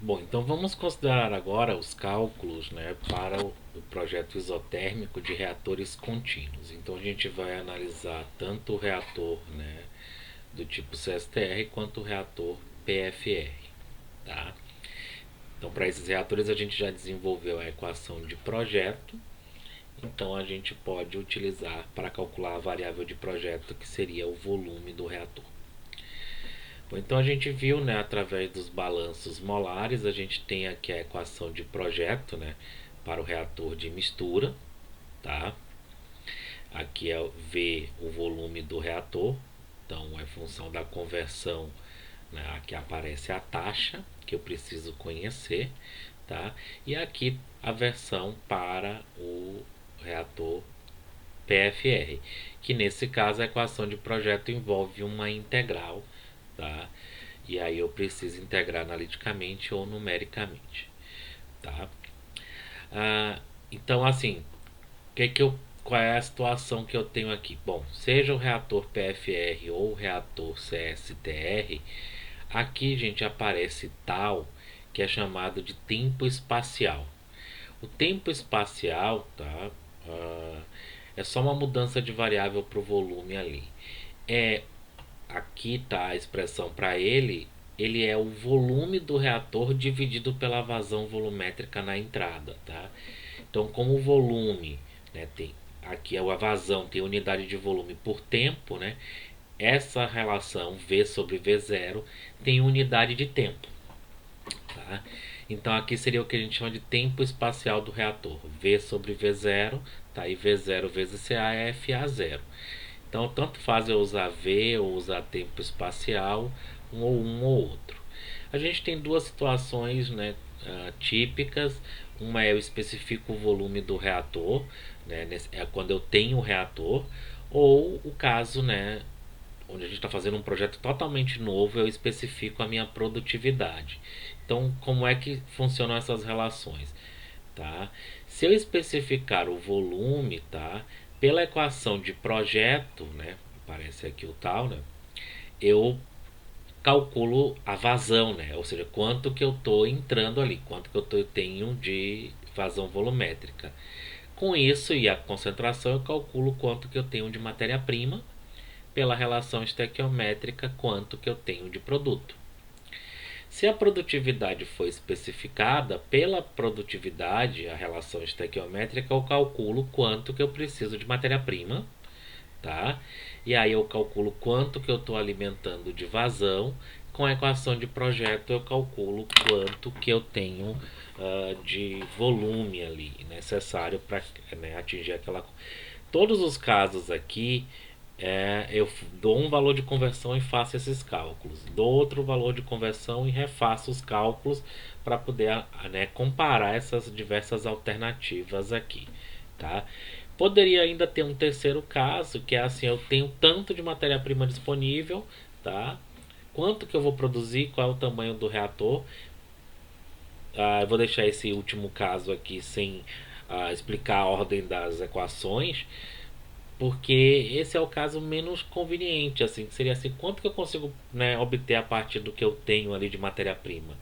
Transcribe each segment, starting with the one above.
Bom, então vamos considerar agora os cálculos, né, para o projeto isotérmico de reatores contínuos. Então a gente vai analisar tanto o reator, né, do tipo CSTR quanto o reator PFR, tá? Então para esses reatores a gente já desenvolveu a equação de projeto, então a gente pode utilizar para calcular a variável de projeto que seria o volume do reator. Bom, então a gente viu, né, através dos balanços molares, a gente tem aqui a equação de projeto, né, para o reator de mistura, tá? Aqui é V, o volume do reator, então é função da conversão, né, aqui aparece a taxa que eu preciso conhecer, tá? E aqui a versão para o reator PFR, que nesse caso a equação de projeto envolve uma integral, tá? E aí eu preciso integrar analiticamente ou numericamente, tá? Então assim, qual é a situação que eu tenho aqui? Bom, seja o reator PFR ou o reator CSTR, aqui, gente, aparece tal que é chamado de tempo espacial. O tempo espacial, tá? É só uma mudança de variável para o volume ali. É Aqui tá a expressão para ele é o volume do reator dividido pela vazão volumétrica na entrada, tá? Então, como o volume, né, tem aqui a vazão tem unidade de volume por tempo, né? Essa relação V sobre V0 tem unidade de tempo, tá? Então aqui seria o que a gente chama de tempo espacial do reator, V sobre V0, tá? Aí V0 vezes CA é FA0. Então, tanto faz eu usar V ou usar tempo espacial, um ou outro. A gente tem duas situações, né, típicas. Uma é eu especifico o volume do reator, né, é quando eu tenho o reator, ou o caso, né, onde a gente está fazendo um projeto totalmente novo, eu especifico a minha produtividade. Então, como é que funcionam essas relações? Tá? Se eu especificar o volume, tá? Pela equação de projeto, né? Aparece aqui o tal, né? Eu calculo a vazão, né? Ou seja, quanto que eu estou entrando ali, quanto que tenho de vazão volumétrica. Com isso e a concentração, eu calculo quanto que eu tenho de matéria-prima pela relação estequiométrica, quanto que eu tenho de produto. Se a produtividade for especificada, pela produtividade, a relação estequiométrica, eu calculo quanto que eu preciso de matéria-prima, tá? E aí eu calculo quanto que eu estou alimentando de vazão. Com a equação de projeto, eu calculo quanto que eu tenho de volume ali necessário para, né, atingir aquela. Todos os casos aqui eu dou um valor de conversão e faço esses cálculos. Dou outro valor de conversão e refaço os cálculos para poder, né, comparar essas diversas alternativas aqui, tá? Poderia ainda ter um terceiro caso, que é assim, eu tenho tanto de matéria-prima disponível, tá? Quanto que eu vou produzir, qual é o tamanho do reator. Eu vou deixar esse último caso aqui sem explicar a ordem das equações, porque esse é o caso menos conveniente, assim, que seria assim, quanto que eu consigo, né, obter a partir do que eu tenho ali de matéria-prima,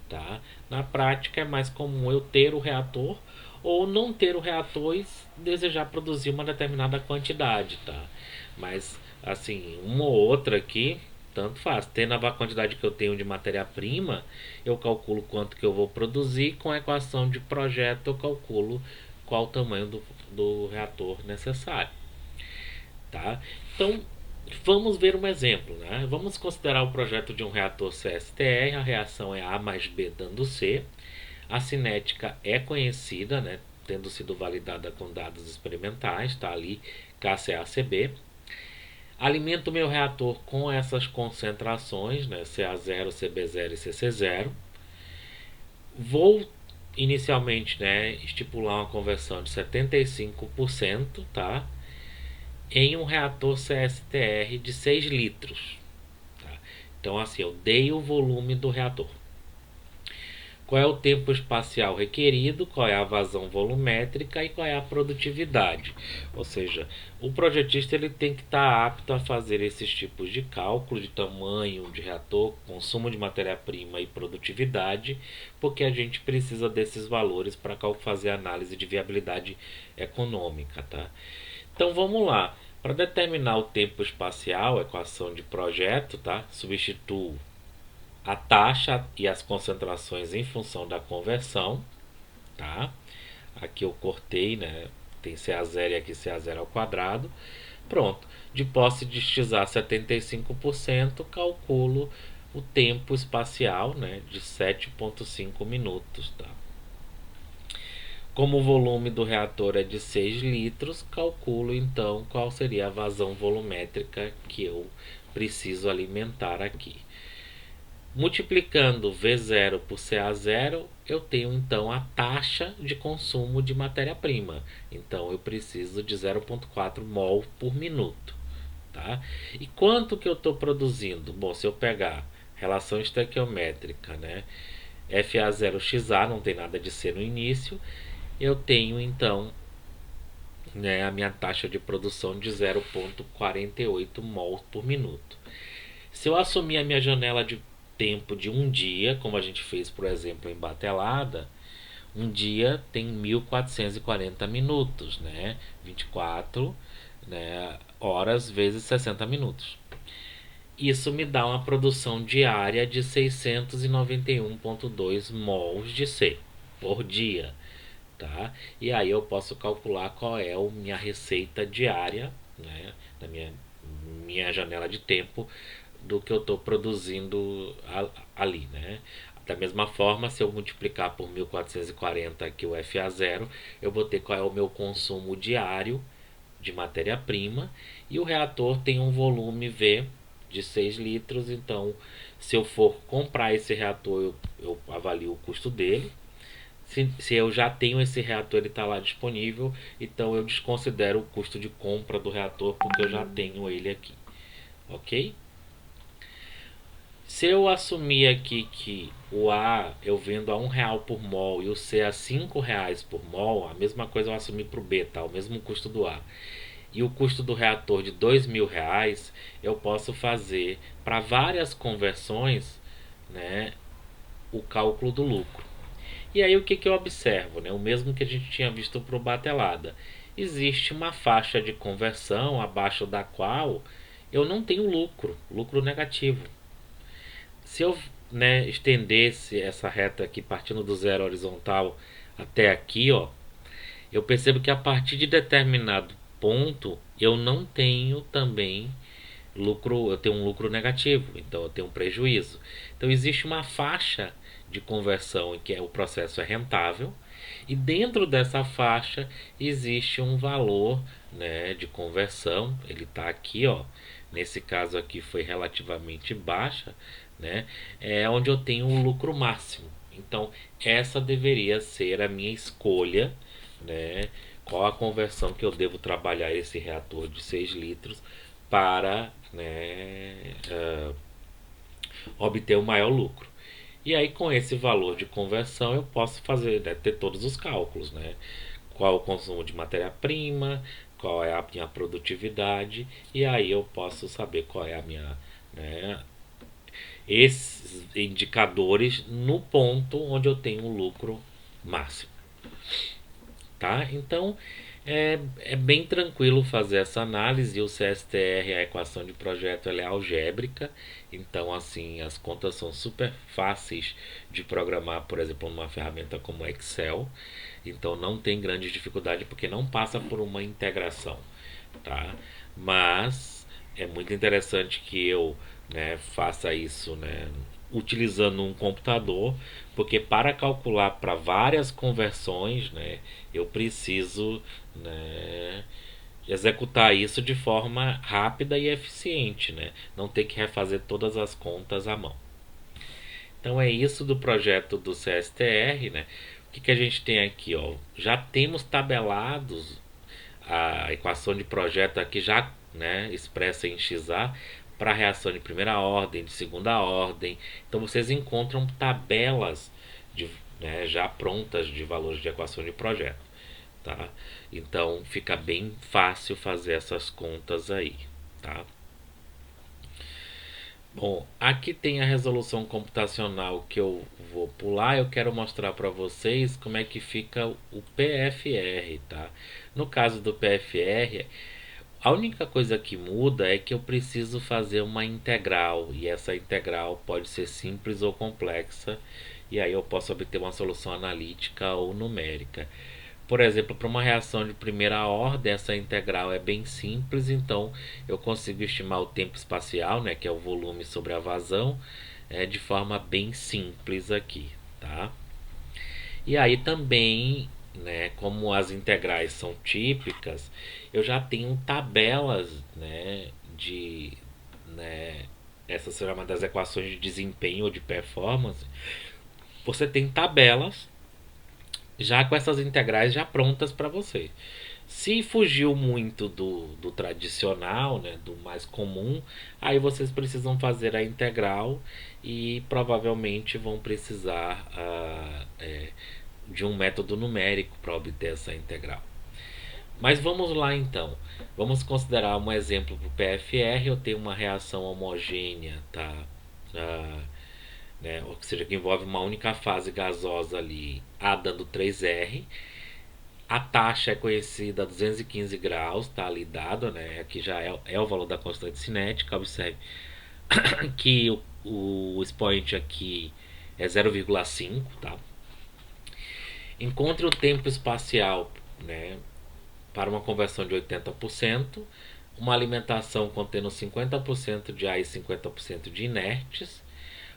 tá? Na prática é mais comum eu ter o reator ou não ter o reator e desejar produzir uma determinada quantidade, tá? Mas assim, uma ou outra aqui, tanto faz. Tendo a quantidade que eu tenho de matéria-prima, eu calculo quanto que eu vou produzir, com a equação de projeto eu calculo qual o tamanho do reator necessário, tá? Então, vamos ver um exemplo, né? Vamos considerar o projeto de um reator CSTR, a reação é A mais B dando C. A cinética é conhecida, né? Tendo sido validada com dados experimentais, tá ali KCACB. Alimento o meu reator com essas concentrações, né? CA0, CB0 e CC0. Vou inicialmente, né, estipular uma conversão de 75%, tá? Em um reator CSTR de 6 litros. Tá? Então, assim, eu dei o volume do reator. qual é o tempo espacial requerido, qual é a vazão volumétrica e qual é a produtividade. Ou seja, o projetista ele tem que estar apto a fazer esses tipos de cálculo de tamanho de reator, consumo de matéria-prima e produtividade, porque a gente precisa desses valores para fazer análise de viabilidade econômica, tá? Então vamos lá. Para determinar o tempo espacial, equação de projeto, tá? Substituo a taxa e as concentrações em função da conversão, tá? Aqui eu cortei, né? Tem CA0 e aqui CA0 ao quadrado. Pronto. De posse de x a 75%, calculo o tempo espacial, né, de 7,5 minutos, tá? Como o volume do reator é de 6 litros, calculo então qual seria a vazão volumétrica que eu preciso alimentar aqui. Multiplicando V0 por CA0, eu tenho então a taxa de consumo de matéria-prima. Então eu preciso de 0,4 mol por minuto. Tá? E quanto que eu estou produzindo? Bom, se eu pegar relação estequiométrica, né? FA0XA, não tem nada de C no início, eu tenho então, né, a minha taxa de produção de 0,48 mol por minuto. Se eu assumir a minha janela de tempo de um dia, como a gente fez, por exemplo, em Batelada, um dia tem 1440 minutos, né? 24, né, horas vezes 60 minutos. Isso me dá uma produção diária de 691,2 mols de C por dia, tá? E aí eu posso calcular qual é a minha receita diária, né, na minha janela de tempo do que eu estou produzindo ali, né? Da mesma forma, se eu multiplicar por 1440 aqui o FA0, eu vou ter qual é o meu consumo diário de matéria-prima, e o reator tem um volume V de 6 litros, então se eu for comprar esse reator, eu avalio o custo dele. Se eu já tenho esse reator, ele está lá disponível, então eu desconsidero o custo de compra do reator porque eu já tenho ele aqui, ok? Se eu assumir aqui que o A eu vendo a R$ 1 por mol e o C a R$ 5 por mol, a mesma coisa eu assumir para o B, tá? O mesmo custo do A. E o custo do reator de R$ 2.000, eu posso fazer para várias conversões, né, o cálculo do lucro. E aí o que eu observo? Né? O mesmo que a gente tinha visto para o Batelada. Existe uma faixa de conversão abaixo da qual eu não tenho lucro negativo. Se eu, né, estendesse essa reta aqui partindo do zero horizontal até aqui, ó, eu percebo que a partir de determinado ponto eu não tenho também lucro, eu tenho um lucro negativo, então eu tenho um prejuízo. Então existe uma faixa de conversão em que o processo é rentável, e dentro dessa faixa existe um valor, né, de conversão, ele está aqui, ó. Nesse caso aqui foi relativamente baixa, né? É onde eu tenho um lucro máximo. Então essa deveria ser a minha escolha, né? Qual a conversão que eu devo trabalhar esse reator de 6 litros para, né, obter o maior lucro. E aí com esse valor de conversão eu posso fazer, né, ter todos os cálculos, né? Qual é o consumo de matéria-prima, qual é a minha produtividade, e aí eu posso saber qual é a minha, né, esses indicadores no ponto onde eu tenho o lucro máximo, tá? Então é bem tranquilo fazer essa análise. O CSTR, a equação de projeto, ela é algébrica, então assim as contas são super fáceis de programar, por exemplo, numa ferramenta como Excel. Então não tem grande dificuldade porque não passa por uma integração, tá? Mas é muito interessante que eu, né, faça isso, né, utilizando um computador, porque para calcular para várias conversões, né, eu preciso, né, executar isso de forma rápida e eficiente, né, não ter que refazer todas as contas à mão. Então é isso do projeto do CSTR, né? O que a gente tem aqui, ó? Já temos tabelados a equação de projeto aqui já, né, expressa em XA para reação de primeira ordem, de segunda ordem. Então vocês encontram tabelas né, já prontas de valores de equação de projeto, tá? Então fica bem fácil fazer essas contas aí, tá? Bom, aqui tem a resolução computacional que eu vou pular. Eu quero mostrar para vocês como é que fica o PFR, tá? No caso do PFR, a única coisa que muda é que eu preciso fazer uma integral, e essa integral pode ser simples ou complexa, e aí eu posso obter uma solução analítica ou numérica. Por exemplo, para uma reação de primeira ordem, essa integral é bem simples, então eu consigo estimar o tempo espacial, né, que é o volume sobre a vazão, de forma bem simples aqui, tá? E aí também, né, como as integrais são típicas, eu já tenho tabelas, né, né, essa será uma das equações de desempenho ou de performance. Você tem tabelas já com essas integrais já prontas para você. Se fugiu muito do tradicional, né, do mais comum, aí vocês precisam fazer a integral e provavelmente vão precisar de um método numérico para obter essa integral. Mas vamos lá então. Vamos considerar um exemplo para o PFR. Eu tenho uma reação homogênea, tá? Né? Ou seja, que envolve uma única fase gasosa ali, A dando 3R. A taxa é conhecida a 215 graus, tá ali dado, né? Aqui já é o valor da constante cinética. Observe que o expoente aqui é 0,5, tá? Encontre o tempo espacial, né, para uma conversão de 80%, uma alimentação contendo 50% de ar e 50% de inertes.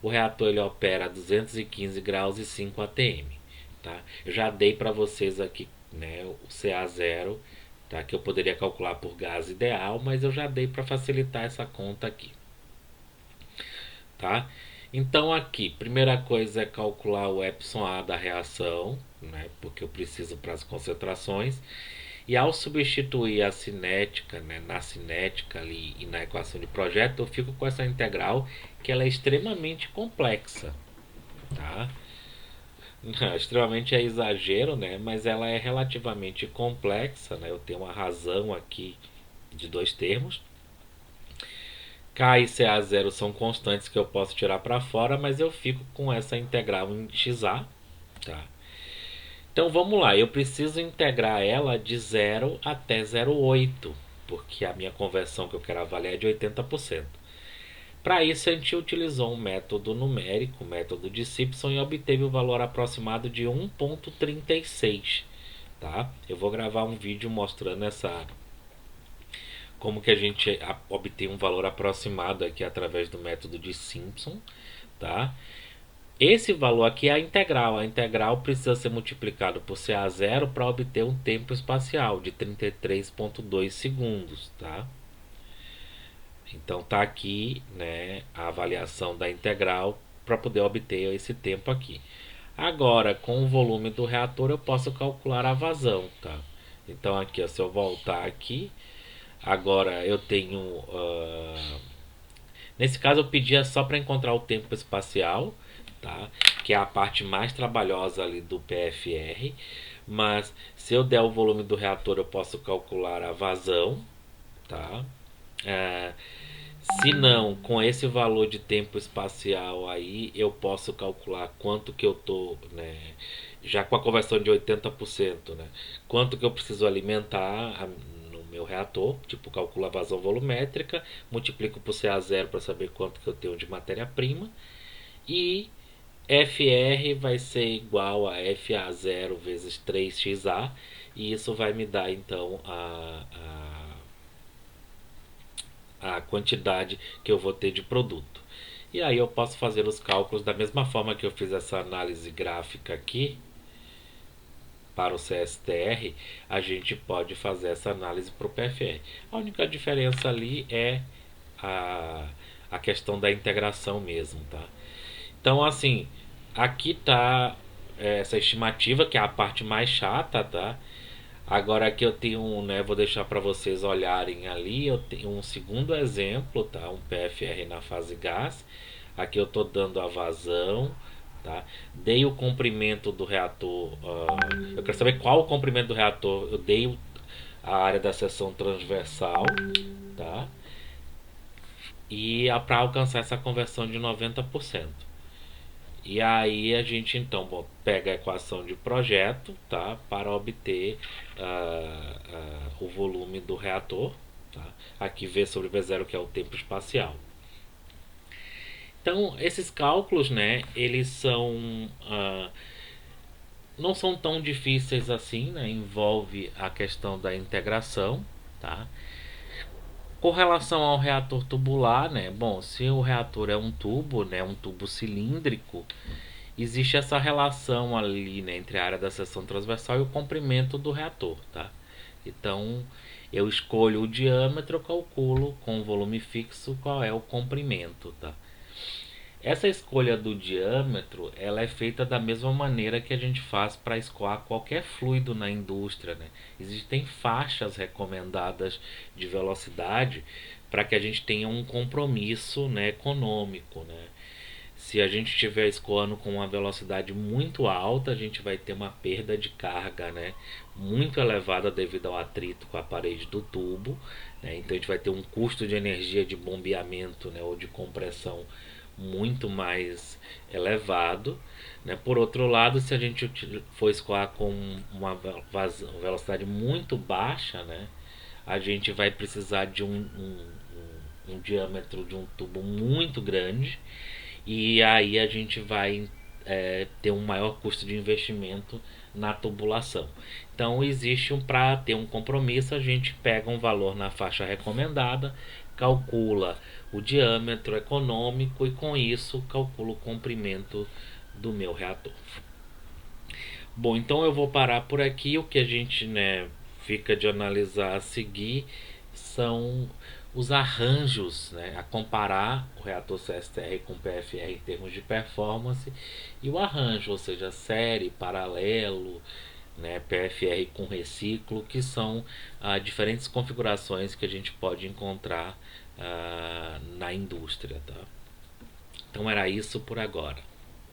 O reator ele opera a 215 graus e 5 atm. Tá? Eu já dei para vocês aqui, né, o CA0, tá, que eu poderia calcular por gás ideal, mas eu já dei para facilitar essa conta aqui. Tá? Então aqui, primeira coisa é calcular o epsilon A da reação, né, porque eu preciso para as concentrações. E ao substituir a cinética, né, na cinética ali e na equação de projeto, eu fico com essa integral que ela é extremamente complexa, tá? Extremamente é exagero, né? Mas ela é relativamente complexa, né? Eu tenho uma razão aqui de dois termos. K e CA0 são constantes que eu posso tirar para fora, mas eu fico com essa integral em XA, tá? Então vamos lá, eu preciso integrar ela de 0 até 0,8, porque a minha conversão que eu quero avaliar é de 80%. Para isso a gente utilizou um método numérico, o método de Simpson, e obteve o valor aproximado de 1,36. Tá? Eu vou gravar um vídeo mostrando como que a gente obtém um valor aproximado aqui através do método de Simpson. Tá? Esse valor aqui é a integral. A integral precisa ser multiplicado por CA0 para obter um tempo espacial de 33,2 segundos. Tá? Então tá aqui, né, a avaliação da integral para poder obter esse tempo aqui. Agora, com o volume do reator, eu posso calcular a vazão. Tá? Então aqui, ó, se eu voltar aqui, agora eu tenho... nesse caso eu pedia só para encontrar o tempo espacial, tá? Que é a parte mais trabalhosa ali do PFR. Mas se eu der o volume do reator, eu posso calcular a vazão, tá? Se não, com esse valor de tempo espacial aí, eu posso calcular quanto que eu tô, né, já com a conversão de 80%, né, quanto que eu preciso alimentar no meu reator, tipo, calculo a vazão volumétrica, multiplico por CA0 para saber quanto que eu tenho de matéria-prima, e FR vai ser igual a FA0 vezes 3XA, e isso vai me dar então a quantidade que eu vou ter de produto. E aí eu posso fazer os cálculos da mesma forma que eu fiz essa análise gráfica aqui para o CSTR, a gente pode fazer essa análise para o PFR. A única diferença ali é a questão da integração mesmo, tá? Então assim, aqui tá essa estimativa, que é a parte mais chata, tá? Agora aqui eu tenho, né, vou deixar para vocês olharem ali, eu tenho um segundo exemplo, tá? Um PFR na fase gás. Aqui eu estou dando a vazão, tá? Dei o comprimento do reator, eu quero saber qual o comprimento do reator, eu dei a área da seção transversal, tá? E para alcançar essa conversão de 90%. E aí a gente então pega a equação de projeto, tá, para obter o volume do reator, tá? Aqui V sobre V0, que é o tempo espacial. Então esses cálculos, né, eles são não são tão difíceis assim, né? Envolve a questão da integração, tá? Com relação ao reator tubular, né? Bom, se o reator é um tubo, né, um tubo cilíndrico, existe essa relação ali, né, entre a área da seção transversal e o comprimento do reator, tá? Então, eu escolho o diâmetro, calculo com o volume fixo qual é o comprimento, tá? Essa escolha do diâmetro, ela é feita da mesma maneira que a gente faz para escoar qualquer fluido na indústria, né? Existem faixas recomendadas de velocidade para que a gente tenha um compromisso, né, econômico, né? Se a gente estiver escoando com uma velocidade muito alta, a gente vai ter uma perda de carga, né, muito elevada devido ao atrito com a parede do tubo, né? Então a gente vai ter um custo de energia de bombeamento, né, ou de compressão muito mais elevado, né? Por outro lado, se a gente for escoar com uma velocidade muito baixa, né, a gente vai precisar de um diâmetro de um tubo muito grande, e aí a gente vai ter um maior custo de investimento na tubulação. Então existe para ter um compromisso, a gente pega um valor na faixa recomendada, calcula o diâmetro econômico e com isso calcula o comprimento do meu reator. Bom, então eu vou parar por aqui. O que a gente, né, fica de analisar a seguir são os arranjos, né, a comparar o reator CSTR com o PFR em termos de performance e o arranjo, ou seja, série, paralelo, né, PFR com reciclo, que são diferentes configurações que a gente pode encontrar na indústria. Tá? Então era isso por agora.